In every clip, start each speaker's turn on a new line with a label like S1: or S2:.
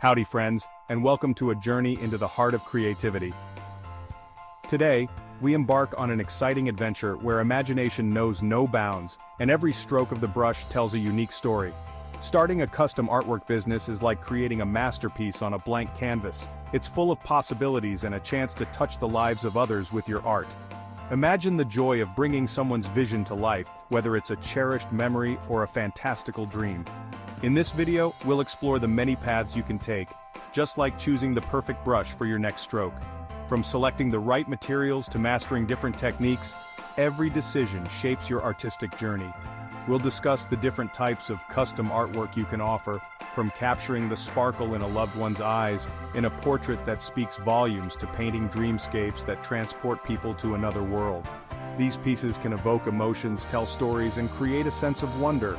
S1: Howdy friends, and welcome to a journey into the heart of creativity. Today, we embark on an exciting adventure where imagination knows no bounds, and every stroke of the brush tells a unique story. Starting a custom artwork business is like creating a masterpiece on a blank canvas. It's full of possibilities and a chance to touch the lives of others with your art. Imagine the joy of bringing someone's vision to life, whether it's a cherished memory or a fantastical dream. In this video, we'll explore the many paths you can take, just like choosing the perfect brush for your next stroke. From selecting the right materials to mastering different techniques, every decision shapes your artistic journey. We'll discuss the different types of custom artwork you can offer, from capturing the sparkle in a loved one's eyes, in a portrait that speaks volumes to painting dreamscapes that transport people to another world. These pieces can evoke emotions, tell stories, and create a sense of wonder.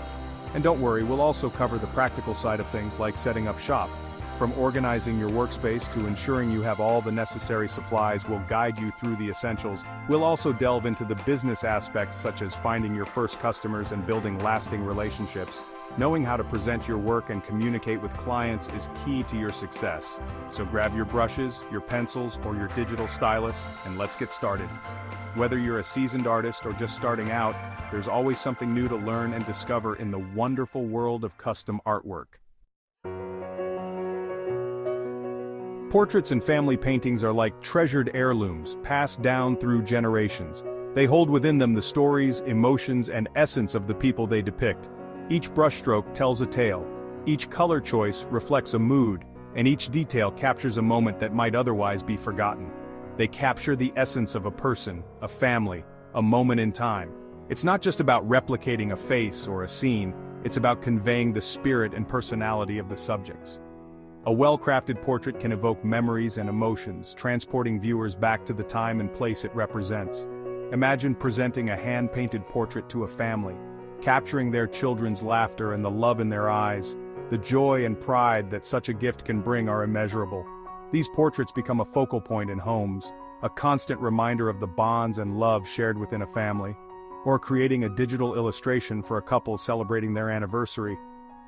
S1: And don't worry, we'll also cover the practical side of things like setting up shop. From organizing your workspace to ensuring you have all the necessary supplies, we'll guide you through the essentials. We'll also delve into the business aspects such as finding your first customers and building lasting relationships. Knowing how to present your work and communicate with clients is key to your success. So grab your brushes, your pencils, or your digital stylus, and let's get started. Whether you're a seasoned artist or just starting out, there's always something new to learn and discover in the wonderful world of custom artwork. Portraits and family paintings are like treasured heirlooms, passed down through generations. They hold within them the stories, emotions, and essence of the people they depict. Each brushstroke tells a tale, each color choice reflects a mood, and each detail captures a moment that might otherwise be forgotten. They capture the essence of a person, a family, a moment in time. It's not just about replicating a face or a scene, it's about conveying the spirit and personality of the subjects. A well-crafted portrait can evoke memories and emotions, transporting viewers back to the time and place it represents. Imagine presenting a hand-painted portrait to a family, capturing their children's laughter and the love in their eyes. The joy and pride that such a gift can bring are immeasurable. These portraits become a focal point in homes, a constant reminder of the bonds and love shared within a family. Or creating a digital illustration for a couple celebrating their anniversary,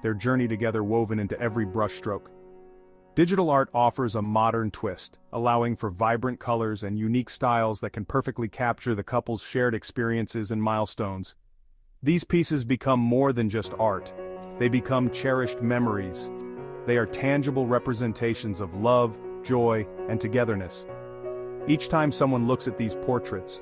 S1: their journey together woven into every brushstroke. Digital art offers a modern twist, allowing for vibrant colors and unique styles that can perfectly capture the couple's shared experiences and milestones. These pieces become more than just art. They become cherished memories. They are tangible representations of love, joy, and togetherness. Each time someone looks at these portraits,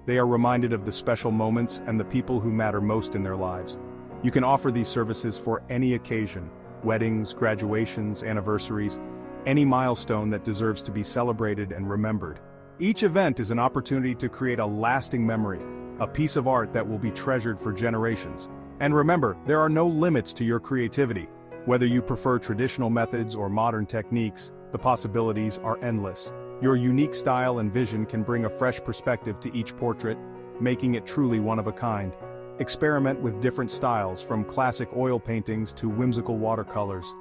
S1: they are reminded of the special moments and the people who matter most in their lives. You can offer these services for any occasion: weddings, graduations, anniversaries, any milestone that deserves to be celebrated and remembered. Each event is an opportunity to create a lasting memory, a piece of art that will be treasured for generations. And remember, there are no limits to your creativity. Whether you prefer traditional methods or modern techniques, the possibilities are endless. Your unique style and vision can bring a fresh perspective to each portrait, making it truly one of a kind. Experiment with different styles, from classic oil paintings to whimsical watercolors.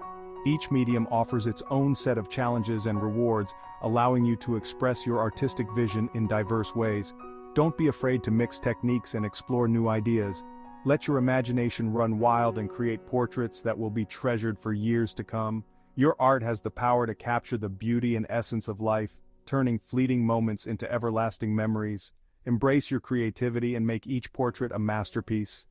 S1: Each medium offers its own set of challenges and rewards, allowing you to express your artistic vision in diverse ways. Don't be afraid to mix techniques and explore new ideas. Let your imagination run wild and create portraits that will be treasured for years to come. Your art has the power to capture the beauty and essence of life, turning fleeting moments into everlasting memories. Embrace your creativity and make each portrait a masterpiece.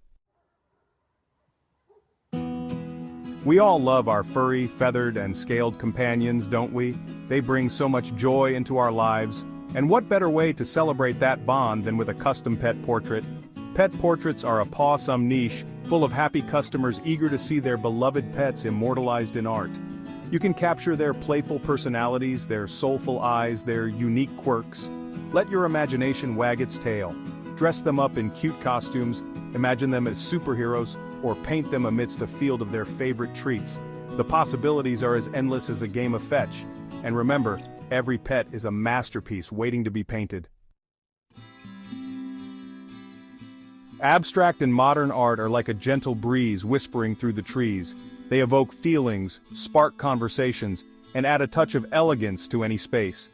S1: We all love our furry, feathered, and scaled companions, don't we? They bring so much joy into our lives. And what better way to celebrate that bond than with a custom pet portrait? Pet portraits are a pawsome niche, full of happy customers eager to see their beloved pets immortalized in art. You can capture their playful personalities, their soulful eyes, their unique quirks. Let your imagination wag its tail. Dress them up in cute costumes, imagine them as superheroes, or paint them amidst a field of their favorite treats. The possibilities are as endless as a game of fetch. And remember, every pet is a masterpiece waiting to be painted. Abstract and modern art are like a gentle breeze whispering through the trees. They evoke feelings, spark conversations, and add a touch of elegance to any space.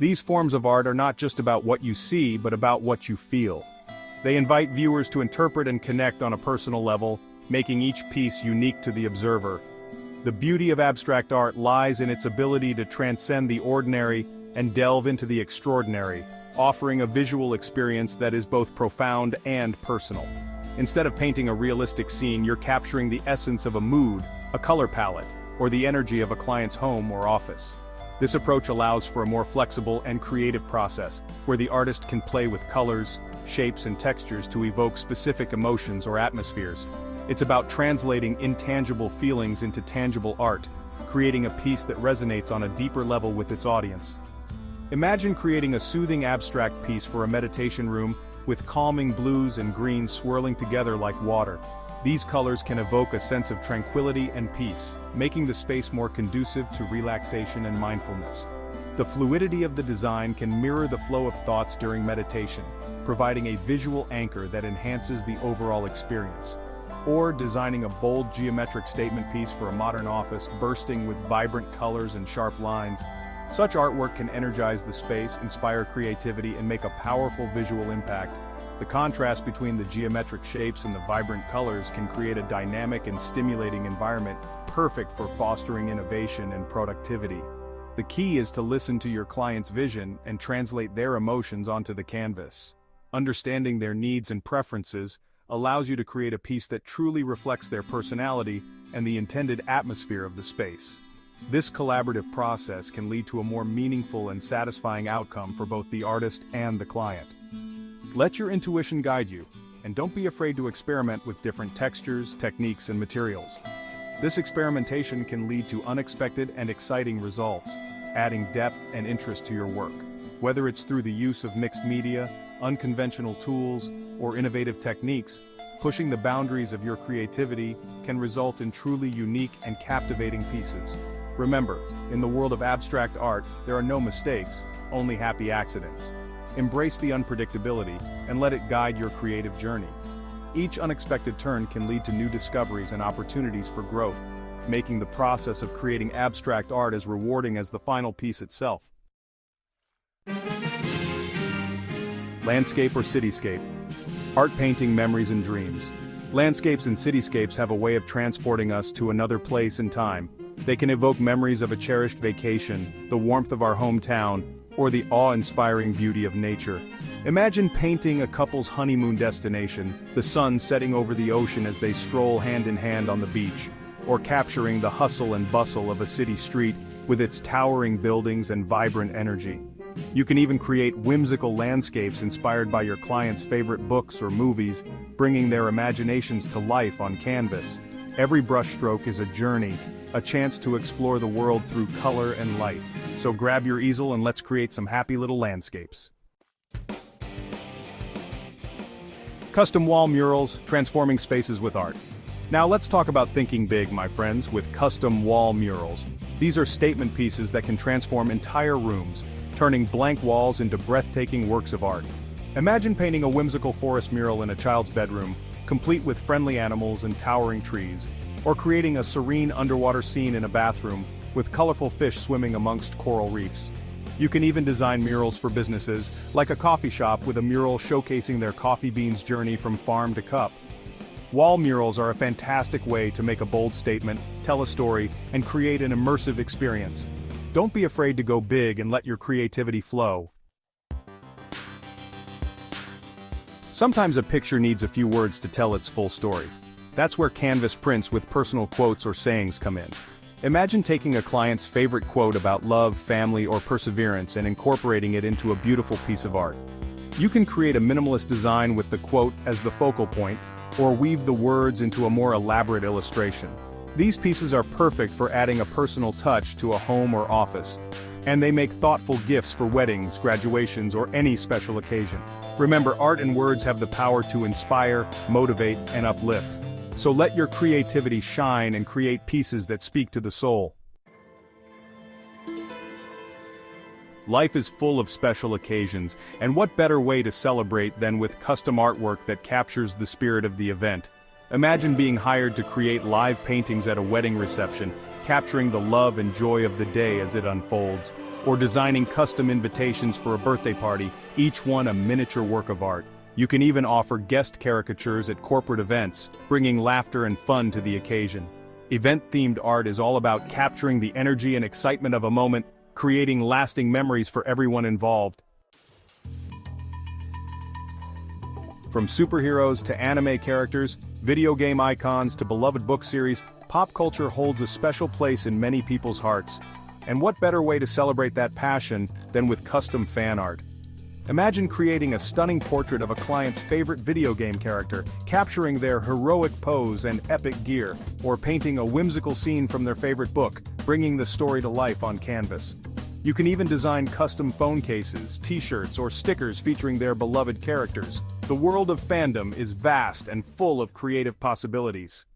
S1: These forms of art are not just about what you see, but about what you feel. They invite viewers to interpret and connect on a personal level, making each piece unique to the observer. The beauty of abstract art lies in its ability to transcend the ordinary and delve into the extraordinary, offering a visual experience that is both profound and personal. Instead of painting a realistic scene, you're capturing the essence of a mood, a color palette, or the energy of a client's home or office. This approach allows for a more flexible and creative process, where the artist can play with colors, shapes and textures to evoke specific emotions or atmospheres. It's about translating intangible feelings into tangible art, creating a piece that resonates on a deeper level with its audience. Imagine creating a soothing abstract piece for a meditation room with calming blues and greens swirling together like water. These colors can evoke a sense of tranquility and peace, making the space more conducive to relaxation and mindfulness. The fluidity of the design can mirror the flow of thoughts during meditation, providing a visual anchor that enhances the overall experience. Or designing a bold geometric statement piece for a modern office bursting with vibrant colors and sharp lines. Such artwork can energize the space, inspire creativity, and make a powerful visual impact. The contrast between the geometric shapes and the vibrant colors can create a dynamic and stimulating environment, perfect for fostering innovation and productivity. The key is to listen to your client's vision and translate their emotions onto the canvas. Understanding their needs and preferences allows you to create a piece that truly reflects their personality and the intended atmosphere of the space. This collaborative process can lead to a more meaningful and satisfying outcome for both the artist and the client. Let your intuition guide you, and don't be afraid to experiment with different textures, techniques, and materials. This experimentation can lead to unexpected and exciting results, adding depth and interest to your work. Whether it's through the use of mixed media, unconventional tools, or innovative techniques, pushing the boundaries of your creativity can result in truly unique and captivating pieces. Remember, in the world of abstract art, there are no mistakes, only happy accidents. Embrace the unpredictability and let it guide your creative journey. Each unexpected turn can lead to new discoveries and opportunities for growth, making the process of creating abstract art as rewarding as the final piece itself. Landscape or cityscape? Art painting memories and dreams. Landscapes and cityscapes have a way of transporting us to another place and time. They can evoke memories of a cherished vacation, the warmth of our hometown, or the awe-inspiring beauty of nature. Imagine painting a couple's honeymoon destination, the sun setting over the ocean as they stroll hand in hand on the beach, or capturing the hustle and bustle of a city street with its towering buildings and vibrant energy. You can even create whimsical landscapes inspired by your client's favorite books or movies, bringing their imaginations to life on canvas. Every brushstroke is a journey, a chance to explore the world through color and light. So grab your easel and let's create some happy little landscapes. Custom wall murals, transforming spaces with art. Now let's talk about thinking big, my friends, with custom wall murals. These are statement pieces that can transform entire rooms, turning blank walls into breathtaking works of art. Imagine painting a whimsical forest mural in a child's bedroom, complete with friendly animals and towering trees, or creating a serene underwater scene in a bathroom with colorful fish swimming amongst coral reefs. You can even design murals for businesses, like a coffee shop with a mural showcasing their coffee beans journey from farm to cup. Wall murals are a fantastic way to make a bold statement, tell a story, and create an immersive experience. Don't be afraid to go big and let your creativity flow. Sometimes a picture needs a few words to tell its full story. That's where canvas prints with personal quotes or sayings come in. Imagine taking a client's favorite quote about love, family, or perseverance and incorporating it into a beautiful piece of art. You can create a minimalist design with the quote as the focal point, or weave the words into a more elaborate illustration. These pieces are perfect for adding a personal touch to a home or office, and they make thoughtful gifts for weddings, graduations, or any special occasion. Remember, art and words have the power to inspire, motivate, and uplift. So let your creativity shine and create pieces that speak to the soul. Life is full of special occasions, and what better way to celebrate than with custom artwork that captures the spirit of the event? Imagine being hired to create live paintings at a wedding reception, capturing the love and joy of the day as it unfolds, or designing custom invitations for a birthday party, each one a miniature work of art. You can even offer guest caricatures at corporate events, bringing laughter and fun to the occasion. Event-themed art is all about capturing the energy and excitement of a moment, creating lasting memories for everyone involved. From superheroes to anime characters, video game icons to beloved book series, pop culture holds a special place in many people's hearts. And what better way to celebrate that passion than with custom fan art? Imagine creating a stunning portrait of a client's favorite video game character, capturing their heroic pose and epic gear, or painting a whimsical scene from their favorite book, bringing the story to life on canvas. You can even design custom phone cases, t-shirts, or stickers featuring their beloved characters. The world of fandom is vast and full of creative possibilities.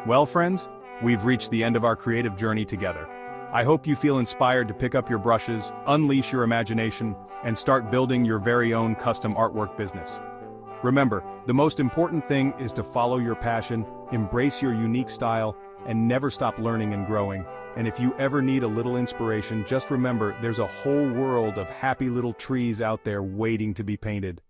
S1: Well, friends, we've reached the end of our creative journey together. I hope you feel inspired to pick up your brushes, unleash your imagination, and start building your very own custom artwork business. Remember, the most important thing is to follow your passion, embrace your unique style, and never stop learning and growing. And if you ever need a little inspiration, just remember there's a whole world of happy little trees out there waiting to be painted.